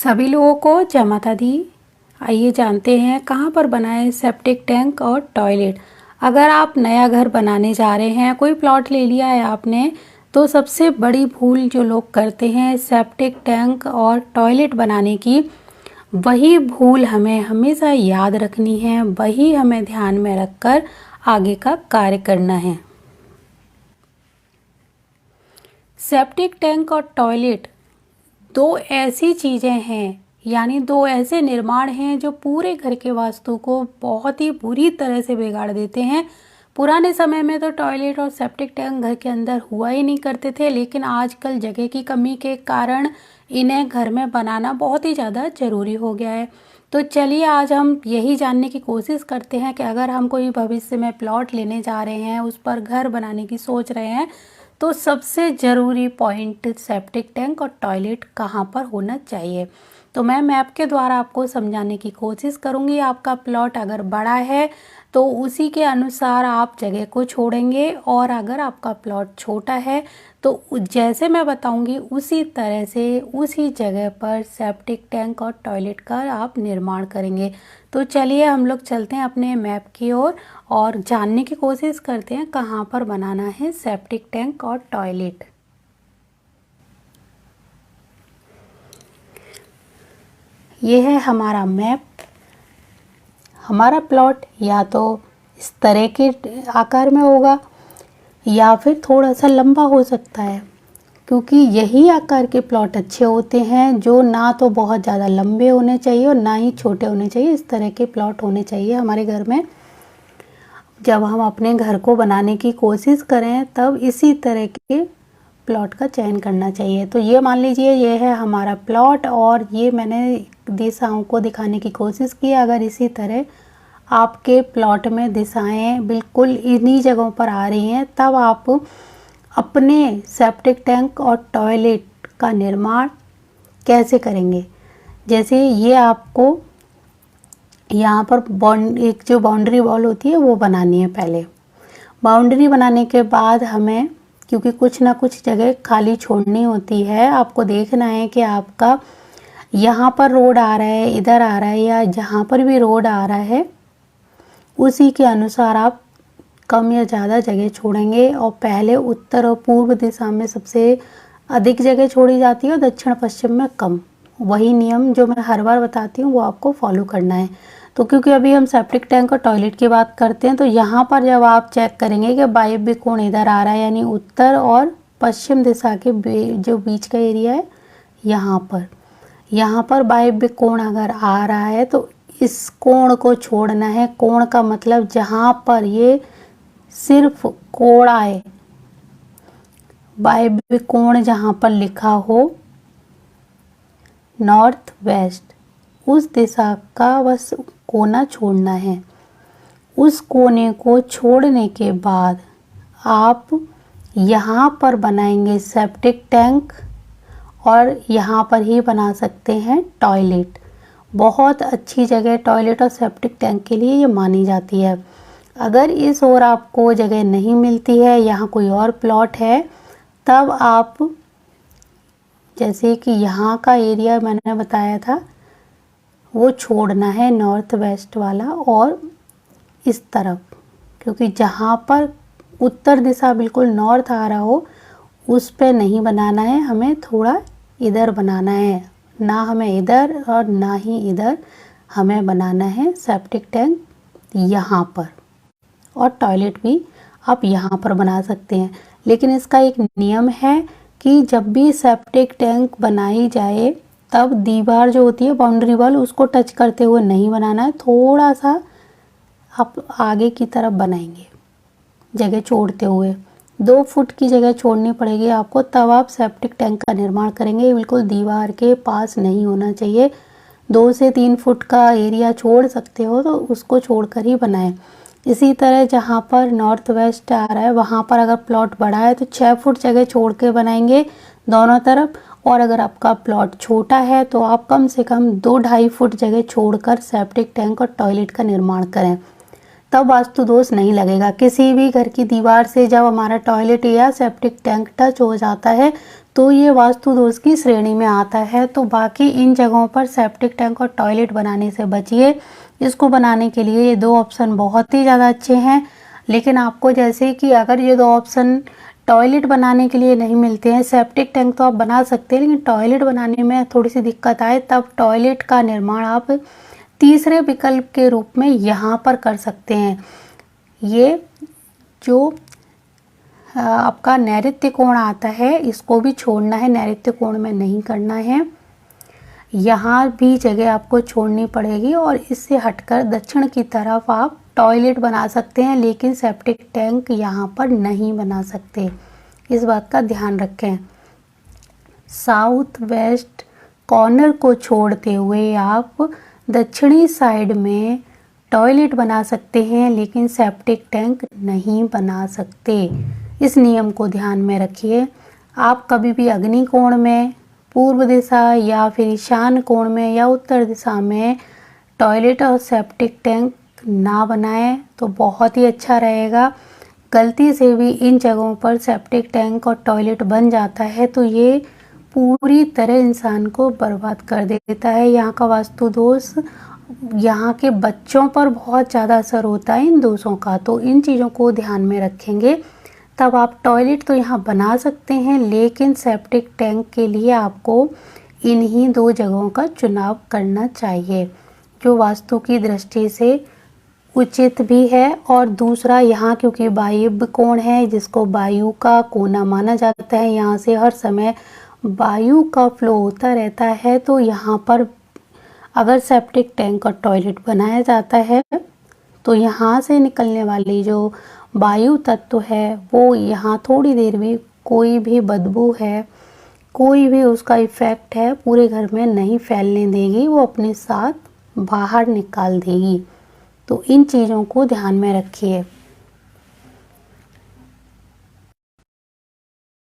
सभी लोगों को जय माता दी। आइए जानते हैं कहाँ पर बनाएं सेप्टिक टैंक और टॉयलेट। अगर आप नया घर बनाने जा रहे हैं, कोई प्लॉट ले लिया है आपने, तो सबसे बड़ी भूल जो लोग करते हैं सेप्टिक टैंक और टॉयलेट बनाने की, वही भूल हमें हमेशा याद रखनी है, वही हमें ध्यान में रखकर आगे का कार्य करना है। सेप्टिक टैंक और टॉयलेट दो ऐसी चीज़ें हैं, यानी दो ऐसे निर्माण हैं जो पूरे घर के वास्तु को बहुत ही बुरी तरह से बिगाड़ देते हैं। पुराने समय में तो टॉयलेट और सेप्टिक टैंक घर के अंदर हुआ ही नहीं करते थे, लेकिन आजकल जगह की कमी के कारण इन्हें घर में बनाना बहुत ही ज़्यादा ज़रूरी हो गया है। तो चलिए आज हम यही जानने की कोशिश करते हैं कि अगर हम कोई भविष्य में प्लॉट लेने जा रहे हैं, उस पर घर बनाने की सोच रहे हैं, तो सबसे ज़रूरी पॉइंट सेप्टिक टैंक और टॉयलेट कहाँ पर होना चाहिए। तो मैं मैप के द्वारा आपको समझाने की कोशिश करूँगी। आपका प्लॉट अगर बड़ा है तो उसी के अनुसार आप जगह को छोड़ेंगे, और अगर आपका प्लॉट छोटा है तो जैसे मैं बताऊंगी उसी तरह से उसी जगह पर सेप्टिक टैंक और टॉयलेट का आप निर्माण करेंगे। तो चलिए हम लोग चलते हैं अपने मैप की ओर और जानने की कोशिश करते हैं कहाँ पर बनाना है सेप्टिक टैंक और टॉयलेट। ये है हमारा मैप। हमारा प्लॉट या तो इस तरह के आकार में होगा या फिर थोड़ा सा लंबा हो सकता है, क्योंकि यही आकार के प्लॉट अच्छे होते हैं जो ना तो बहुत ज़्यादा लंबे होने चाहिए और ना ही छोटे होने चाहिए। इस तरह के प्लॉट होने चाहिए हमारे घर में। जब हम अपने घर को बनाने की कोशिश करें तब इसी तरह के प्लॉट का चयन करना चाहिए। तो ये मान लीजिए ये है हमारा प्लॉट, और ये मैंने दिशाओं को दिखाने की कोशिश की। अगर इसी तरह आपके प्लॉट में दिशाएं बिल्कुल इन्हीं जगहों पर आ रही हैं, तब आप अपने सेप्टिक टैंक और टॉयलेट का निर्माण कैसे करेंगे। जैसे ये आपको यहाँ पर एक जो बाउंड्री वॉल होती है वो बनानी है। पहले बाउंड्री बनाने के बाद हमें, क्योंकि कुछ ना कुछ जगह खाली छोड़नी होती है, आपको देखना है कि आपका यहाँ पर रोड आ रहा है, इधर आ रहा है, या जहाँ पर भी रोड आ रहा है उसी के अनुसार आप कम या ज़्यादा जगह छोड़ेंगे। और पहले उत्तर और पूर्व दिशा में सबसे अधिक जगह छोड़ी जाती है और दक्षिण पश्चिम में कम। वही नियम जो मैं हर बार बताती हूँ वो आपको फॉलो करना है। तो क्योंकि अभी हम सेप्टिक टैंक और टॉयलेट की बात करते हैं, तो यहाँ पर जब आप चेक करेंगे कि वायव्य कोण इधर आ रहा है, यानी उत्तर और पश्चिम दिशा के जो बीच का एरिया है, यहाँ पर वायव्य कोण अगर आ रहा है तो इस कोण को छोड़ना है। कोण का मतलब जहाँ पर ये सिर्फ कोण आए, वायव्य कोण जहाँ पर लिखा हो नॉर्थ वेस्ट, उस दिशा का बस कोना छोड़ना है। उस कोने को छोड़ने के बाद आप यहाँ पर बनाएंगे सेप्टिक टैंक, और यहाँ पर ही बना सकते हैं टॉयलेट। बहुत अच्छी जगह टॉयलेट और सेप्टिक टैंक के लिए ये मानी जाती है। अगर इस ओर आपको जगह नहीं मिलती है, यहाँ कोई और प्लॉट है, तब आप जैसे कि यहाँ का एरिया मैंने बताया था वो छोड़ना है, नॉर्थ वेस्ट वाला, और इस तरफ, क्योंकि जहाँ पर उत्तर दिशा बिल्कुल नॉर्थ आ रहा हो उस पे नहीं बनाना है, हमें थोड़ा इधर बनाना है। ना हमें इधर और ना ही इधर, हमें बनाना है सेप्टिक टैंक यहाँ पर, और टॉयलेट भी आप यहाँ पर बना सकते हैं। लेकिन इसका एक नियम है कि जब भी सेप्टिक टैंक बनाई जाए तब दीवार जो होती है बाउंड्री वॉल, उसको टच करते हुए नहीं बनाना है। थोड़ा सा आप आगे की तरफ बनाएंगे, जगह छोड़ते हुए 2 फुट की जगह छोड़नी पड़ेगी आपको, तब आप सेप्टिक टैंक का निर्माण करेंगे। बिल्कुल दीवार के पास नहीं होना चाहिए। 2 से 3 फुट का एरिया छोड़ सकते हो तो उसको छोड़कर ही बनाएं। इसी तरह जहाँ पर नॉर्थ वेस्ट आ रहा है वहाँ पर अगर प्लॉट बड़ा है तो 6 फुट जगह छोड़ के बनाएंगे दोनों तरफ, और अगर आपका प्लॉट छोटा है तो आप कम से कम 2-2.5 फुट जगह छोड़कर सेप्टिक टैंक और टॉयलेट का निर्माण करें, तब वास्तु दोष नहीं लगेगा। किसी भी घर की दीवार से जब हमारा टॉयलेट या सेप्टिक टैंक टच हो जाता है तो ये वास्तु दोष की श्रेणी में आता है। तो बाकी इन जगहों पर सेप्टिक टैंक और टॉयलेट बनाने से बचिए। इसको बनाने के लिए ये दो ऑप्शन बहुत ही ज़्यादा अच्छे हैं। लेकिन आपको जैसे कि अगर ये दो ऑप्शन टॉयलेट बनाने के लिए नहीं मिलते हैं, सेप्टिक टैंक तो आप बना सकते हैं लेकिन टॉयलेट बनाने में थोड़ी सी दिक्कत आए, तब टॉयलेट का निर्माण आप तीसरे विकल्प के रूप में यहाँ पर कर सकते हैं। ये जो आपका नैऋत्य कोण आता है इसको भी छोड़ना है, नैऋत्य कोण में नहीं करना है। यहाँ भी जगह आपको छोड़नी पड़ेगी और इससे हटकर दक्षिण की तरफ आप टॉयलेट बना सकते हैं, लेकिन सेप्टिक टैंक यहाँ पर नहीं बना सकते। इस बात का ध्यान रखें। साउथ वेस्ट कॉर्नर को छोड़ते हुए आप दक्षिणी साइड में टॉयलेट बना सकते हैं, लेकिन सेप्टिक टैंक नहीं बना सकते। इस नियम को ध्यान में रखिए। आप कभी भी अग्नि कोण में, पूर्व दिशा या फिर ईशान कोण में या उत्तर दिशा में टॉयलेट और सेप्टिक टैंक ना बनाएं तो बहुत ही अच्छा रहेगा। गलती से भी इन जगहों पर सेप्टिक टैंक और टॉयलेट बन जाता है तो ये पूरी तरह इंसान को बर्बाद कर देता है। यहाँ का वास्तु दोष, यहाँ के बच्चों पर बहुत ज़्यादा असर होता है इन दोषों का। तो इन चीज़ों को ध्यान में रखेंगे तब आप टॉयलेट तो यहाँ बना सकते हैं, लेकिन सेप्टिक टैंक के लिए आपको इन्हीं दो जगहों का चुनाव करना चाहिए जो वास्तु की दृष्टि से उचित भी है। और दूसरा, यहाँ क्योंकि वायव्य कोण है जिसको वायु का कोना माना जाता है, यहाँ से हर समय वायु का फ्लो होता रहता है, तो यहाँ पर अगर सेप्टिक टैंक और टॉयलेट बनाया जाता है तो यहाँ से निकलने वाली जो वायु तत्व है वो यहाँ थोड़ी देर भी कोई भी बदबू है, कोई भी उसका इफ़ेक्ट है पूरे घर में नहीं फैलने देगी, वो अपने साथ बाहर निकाल देगी। तो इन चीज़ों को ध्यान में रखिए।